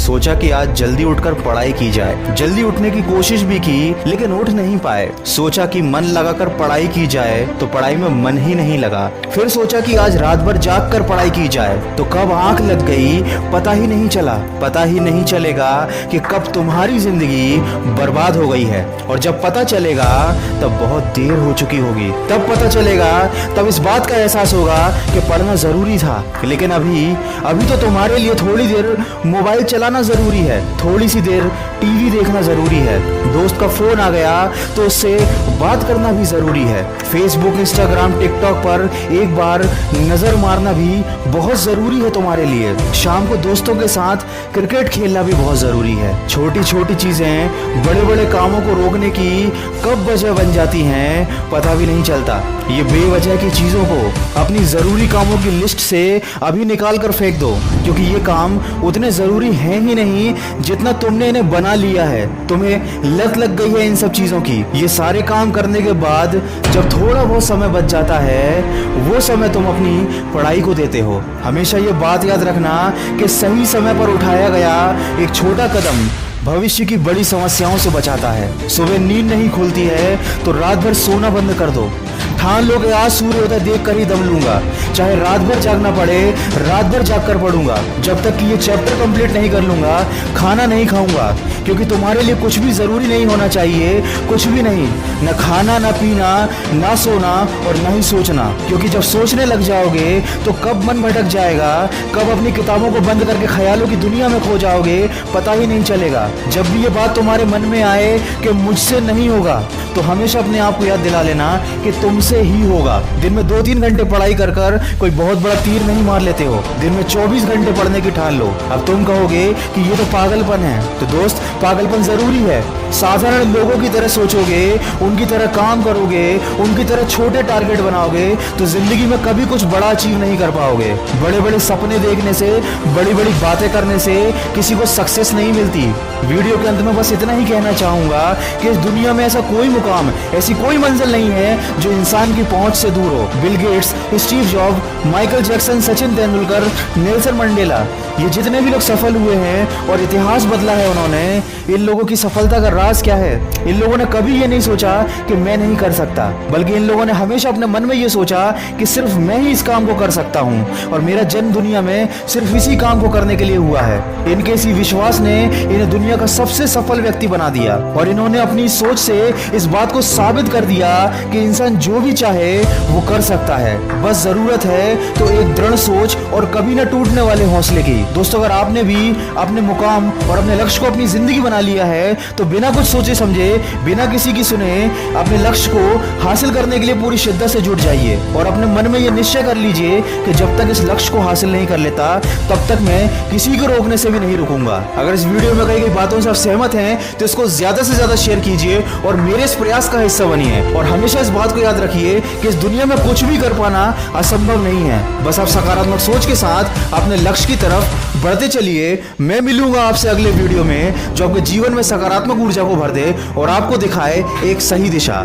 सोचा कि आज जल्दी उठकर पढ़ाई की जाए। जल्दी उठने की कोशिश भी की लेकिन उठ नहीं पाए। सोचा कि मन लगाकर पढ़ाई की जाए तो पढ़ाई में मन ही नहीं लगा। फिर सोचा कि आज रात भर जाग कर पढ़ाई की जाए तो कब आंख लग गई पता ही नहीं चला। पता ही नहीं चलेगा कि कब तुम्हारी जिंदगी बर्बाद हो गई है, और जब पता चलेगा तब बहुत देर हो चुकी होगी। तब पता चलेगा, तब इस बात का एहसास होगा कि पढ़ना जरूरी था। लेकिन अभी तो तुम्हारे लिए थोड़ी देर मोबाइल चलाना जरूरी है, थोड़ी सी देर टीवी देखना जरूरी है, दोस्त का फोन आ गया तो उससे बात करना भी जरूरी है, फेसबुक इंस्टाग्राम टिकटॉक पर एक बार नजर मारना भी बहुत जरूरी है तुम्हारे लिए। शाम को दोस्तों के साथ क्रिकेट खेलना भी बहुत जरूरी है। छोटी छोटी चीजें बड़े बड़े कामों को रोकने की कब वजह बन जाती हैं पता भी नहीं चलता। ये बेवजह की चीजों को अपनी जरूरी कामों की लिस्ट से अभी निकाल कर फेंक दो, क्योंकि ये काम उतने जरूरी हैं ही नहीं जितना तुमने इन्हें बना लिया है। तुम्हें लत लग गई है इन सब चीजों की। ये सारे काम करने के बाद जब थोड़ा बहुत समय बच जाता है वो समय तुम अपनी पढ़ाई को देते हो। हमेशा ये बात याद रखना कि सही समय पर उठाया गया एक छोटा कदम भविष्य की बड़ी समस्याओं से बचाता है। सुबह नींद नहीं खुलती है तो रात भर सोना बंद कर दो। ठान लो कि आज सूर्योदय देख कर ही दम लूंगा, चाहे रात भर जागना पड़े रात भर जाग कर पढ़ूंगा। जब तक कि ये चैप्टर कंप्लीट नहीं कर लूंगा खाना नहीं खाऊंगा, क्योंकि तुम्हारे लिए कुछ भी जरूरी नहीं होना चाहिए, कुछ भी नहीं, न खाना न पीना ना सोना और न ही सोचना। क्योंकि जब सोचने लग जाओगे तो कब मन भटक जाएगा, कब अपनी किताबों को बंद करके ख्यालों की दुनिया में खो जाओगे पता ही नहीं चलेगा। जब भी ये बात तुम्हारे मन में आए कि मुझसे नहीं होगा तो हमेशा अपने आप को याद दिला लेना कि तुमसे ही होगा। दिन में 2-3 घंटे पढ़ाई कर कोई बहुत बड़ा तीर नहीं मार लेते हो। दिन में 24 घंटे पढ़ने की ठान लो। अब तुम कहोगे कि ये तो पागलपन है, तो दोस्त पागलपन जरूरी है। साधारण लोगों की तरह सोचोगे, उनकी तरह काम करोगे, उनकी तरह छोटे टारगेट बनाओगे तो जिंदगी में कभी कुछ बड़ा अचीव नहीं कर पाओगे। बड़े बड़े सपने देखने से, बड़ी बड़ी बातें करने से किसी को सक्सेस नहीं मिलती। वीडियो के अंत में बस इतना ही कहना चाहूंगा कि इस दुनिया में ऐसा कोई मुकाम, ऐसी कोई मंजिल नहीं है जो इंसान की पहुंच से दूर हो। Bill Gates, Steve job, Michael Jackson, Sachin Tendulkar, Nelson Mandela, ये जितने भी लोग सफल हुए हैं और इतिहास बदला है उन्होंने, इन लोगों की सफलता का राज क्या है? इन लोगों ने कभी ये नहीं सोचा कि मैं नहीं कर सकता, बल्कि इन लोगों ने हमेशा अपने मन में ये सोचा कि सिर्फ मैं ही इस काम को कर सकता हूँ और मेरा जन्म दुनिया में सिर्फ इसी काम को करने के लिए हुआ है। इनके इसी विश्वास ने इन्हें दुनिया का सबसे सफल व्यक्ति बना दिया और इन्होंने अपनी सोच से इस बात को साबित कर दिया कि इंसान जो भी चाहे वो कर सकता है। बस जरूरत है तो एक दृढ़ सोच और कभी न टूटने वाले हौसले की। दोस्तों, अगर आपने भी अपने मुकाम और अपने लक्ष्य को अपनी जिंदगी बना लिया है तो बिना कुछ सोचे समझे, बिना किसी की सुने अपने लक्ष्य को हासिल करने के लिए पूरी शिद्दत से जुट जाइए और अपने मन में ये निश्चय कर लीजिए कि जब तक इस लक्ष्य को हासिल नहीं कर लेता तब तक मैं किसी को रोकने से भी नहीं रुकूंगा। अगर इस वीडियो में कही गई बातों से आप सहमत हैं तो इसको ज्यादा से ज्यादा शेयर कीजिए और मेरे इस प्रयास का हिस्सा बनिए। और हमेशा इस बात को याद रखिए कि इस दुनिया में कुछ भी कर पाना असंभव नहीं है। बस आप सकारात्मक सोच के साथ अपने लक्ष्य की तरफ बढ़ते चलिए। मैं मिलूंगा आपसे अगले वीडियो में जो आपके जीवन में सकारात्मक ऊर्जा को भर दे और आपको दिखाए एक सही दिशा।